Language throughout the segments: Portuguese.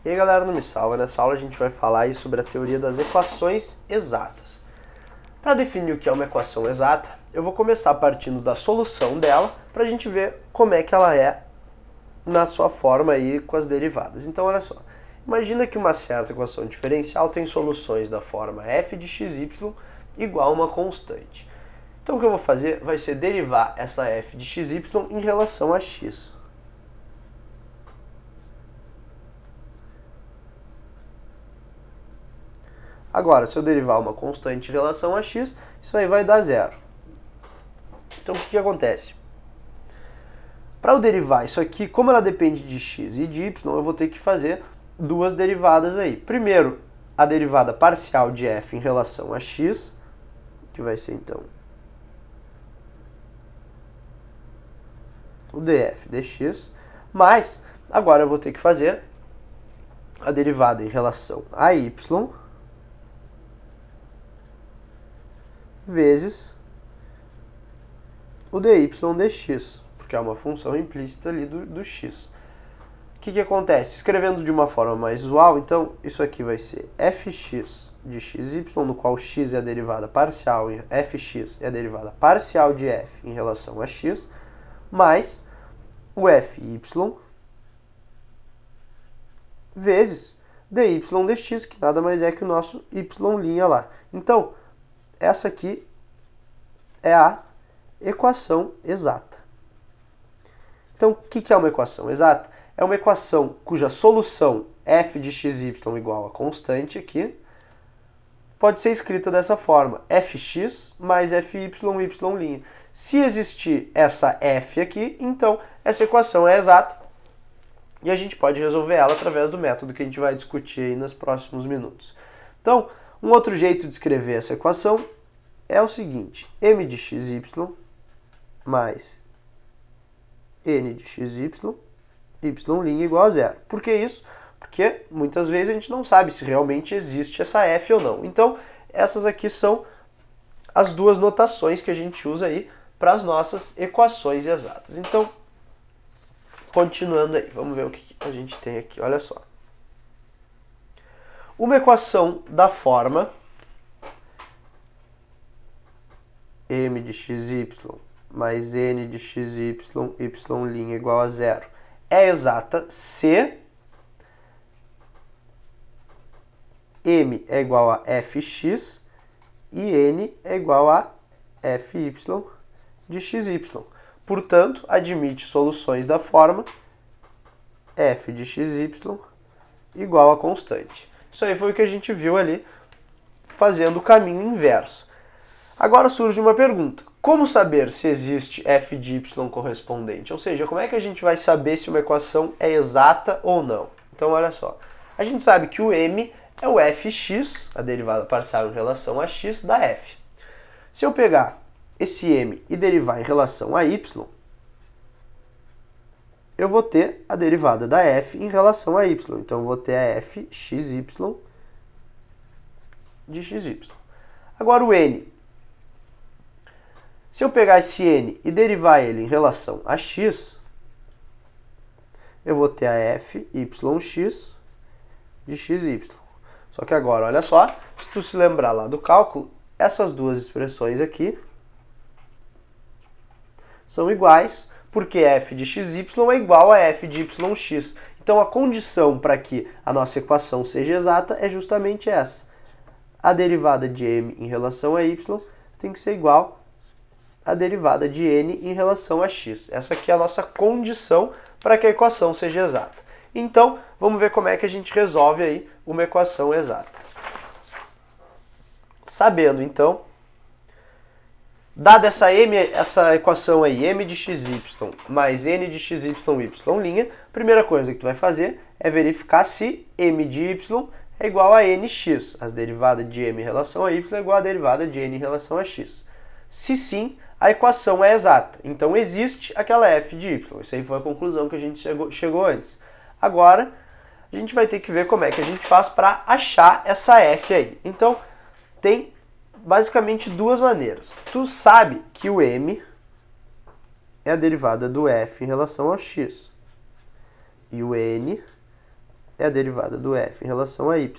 E aí galera, não me salva, nessa aula a gente vai falar aí sobre a teoria das equações exatas. Para definir o que é uma equação exata, eu vou começar partindo da solução dela para a gente ver como é que ela é na sua forma aí com as derivadas. Então olha só, imagina que uma certa equação diferencial tem soluções da forma f de xy igual a uma constante. Então o que eu vou fazer vai ser derivar essa f de xy em relação a x. Agora, se eu derivar uma constante em relação a x, isso aí vai dar zero. Então, o que acontece? Para eu derivar isso aqui, como ela depende de x e de y, eu vou ter que fazer duas derivadas aí. Primeiro, a derivada parcial de f em relação a x, que vai ser, então, o df dx, mas agora eu vou ter que fazer a derivada em relação a y vezes o dy dx, porque é uma função implícita ali do x. O que acontece? Escrevendo de uma forma mais usual, então isso aqui vai ser fx de xy, no qual x é a derivada parcial, fx é a derivada parcial de f em relação a x, mais o fy vezes dy dx, que nada mais é que o nosso y' lá. Então, essa aqui é a equação exata. Então, o que é uma equação exata? É uma equação cuja solução f de xy igual a constante aqui pode ser escrita dessa forma, fx mais fy y'. Se existir essa f aqui, então essa equação é exata e a gente pode resolver ela através do método que a gente vai discutir aí nos próximos minutos. Então, um outro jeito de escrever essa equação é o seguinte, m de xy mais n de xy, y' igual a zero. Por que isso? Porque muitas vezes a gente não sabe se realmente existe essa f ou não. Então, essas aqui são as duas notações que a gente usa aí para as nossas equações exatas. Então, continuando aí, vamos ver o que a gente tem aqui. Olha só. Uma equação da forma m de xy mais n de xy, y' igual a zero é exata se m é igual a fx e n é igual a fy de xy. Portanto, admite soluções da forma f de xy igual a constante. Isso aí foi o que a gente viu ali fazendo o caminho inverso. Agora surge uma pergunta. Como saber se existe f de y correspondente? Ou seja, como é que a gente vai saber se uma equação é exata ou não? Então, olha só. A gente sabe que o m é o fx, a derivada parcial em relação a x, da f. Se eu pegar esse m e derivar em relação a y, eu vou ter a derivada da f em relação a y. Então, eu vou ter a f xy de xy. Agora, o n. Se eu pegar esse n e derivar ele em relação a x, eu vou ter a fyx de xy. Só que agora, olha só, se tu se lembrar lá do cálculo, essas duas expressões aqui são iguais, porque f de xy é igual a f de yx. Então, a condição para que a nossa equação seja exata é justamente essa. A derivada de m em relação a y tem que ser igual a derivada de n em relação a x. Essa aqui é a nossa condição para que a equação seja exata. Então, vamos ver como é que a gente resolve aí uma equação exata. Sabendo, então, dada essa equação aí, m de xy mais n de xy y', a primeira coisa que tu vai fazer é verificar se m de y é igual a nx. As derivadas de m em relação a y é igual a derivada de n em relação a x. Se sim, a equação é exata. Então, existe aquela f de y. Isso aí foi a conclusão que a gente chegou antes. Agora, a gente vai ter que ver como é que a gente faz para achar essa f aí. Então, tem basicamente duas maneiras. Tu sabe que o m é a derivada do f em relação ao x. E o n é a derivada do f em relação a y.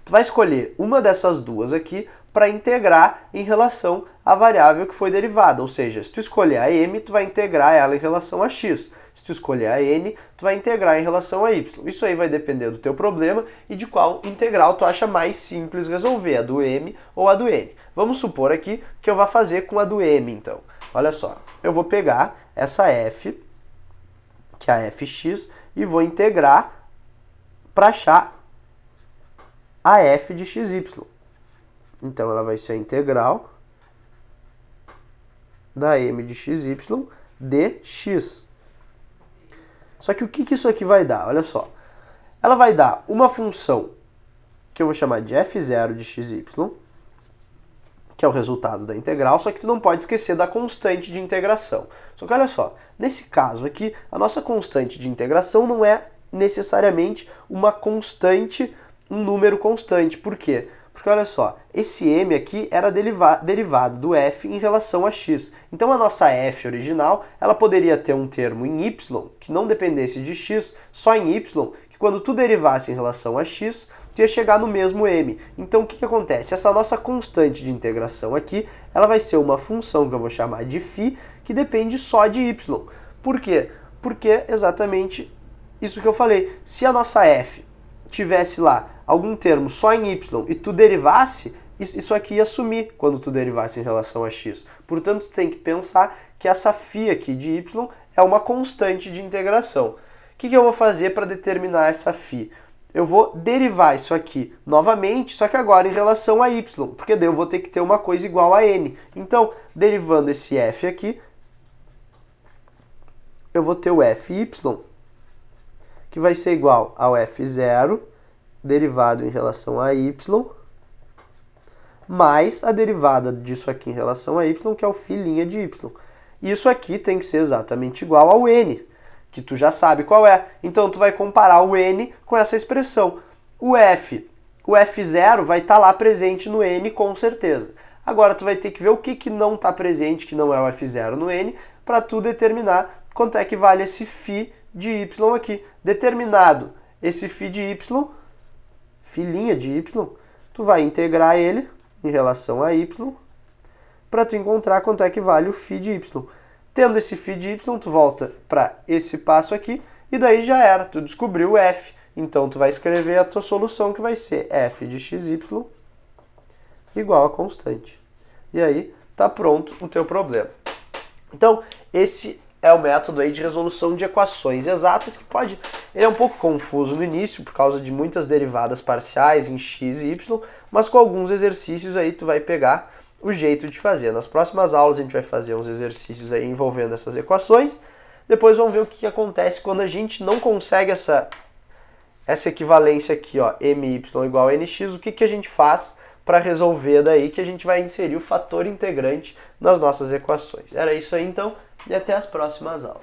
Tu vai escolher uma dessas duas aqui para integrar em relação à variável que foi derivada, ou seja, se tu escolher a m, tu vai integrar ela em relação a x. Se tu escolher a n, tu vai integrar em relação a y. Isso aí vai depender do teu problema e de qual integral tu acha mais simples resolver, a do m ou a do n. Vamos supor aqui que eu vá fazer com a do m, então. Olha só, eu vou pegar essa f, que é a fx, e vou integrar para achar a f de xy. Então, ela vai ser a integral da m de xy dx. Só que o que isso aqui vai dar? Olha só. Ela vai dar uma função que eu vou chamar de f0 de xy, que é o resultado da integral, só que tu não pode esquecer da constante de integração. Só que olha só, nesse caso aqui, a nossa constante de integração não é necessariamente uma constante, um número constante. Por quê? Porque olha só, esse m aqui era derivado do f em relação a x. Então a nossa f original, ela poderia ter um termo em y, que não dependesse de x, só em y, que quando tu derivasse em relação a x, tu ia chegar no mesmo m. Então o que acontece? Essa nossa constante de integração aqui, ela vai ser uma função que eu vou chamar de φ, que depende só de y. Por quê? Porque exatamente isso que eu falei. Se a nossa f tivesse lá algum termo só em y e tu derivasse, isso aqui ia sumir quando tu derivasse em relação a x. Portanto, tu tem que pensar que essa φ aqui de y é uma constante de integração. O que eu vou fazer para determinar essa φ? Eu vou derivar isso aqui novamente, só que agora em relação a y, porque daí eu vou ter que ter uma coisa igual a n. Então, derivando esse f aqui, eu vou ter o fy, que vai ser igual ao f0, derivado em relação a y, mais a derivada disso aqui em relação a y, que é o φ' de y. Isso aqui tem que ser exatamente igual ao n, que tu já sabe qual é. Então, tu vai comparar o n com essa expressão. O f0 vai estar lá presente no n com certeza. Agora, tu vai ter que ver o que não está presente, que não é o f0 no n, para tu determinar quanto é que vale esse φ de y aqui. Determinado esse φ de y, φ' de y, tu vai integrar ele em relação a y, para tu encontrar quanto é que vale o φ de y. Tendo esse φ de y, tu volta para esse passo aqui, e daí já era, tu descobriu o f. Então, tu vai escrever a tua solução, que vai ser f de xy igual a constante. E aí, tá pronto o teu problema. Então, esse é o método aí de resolução de equações exatas, que ele é um pouco confuso no início, por causa de muitas derivadas parciais em x e y, mas com alguns exercícios aí tu vai pegar o jeito de fazer. Nas próximas aulas a gente vai fazer uns exercícios aí envolvendo essas equações, depois vamos ver o que acontece quando a gente não consegue essa equivalência aqui, ó, my igual a nx, o que a gente faz para resolver daí, que a gente vai inserir o fator integrante nas nossas equações. Era isso aí então, e até as próximas aulas.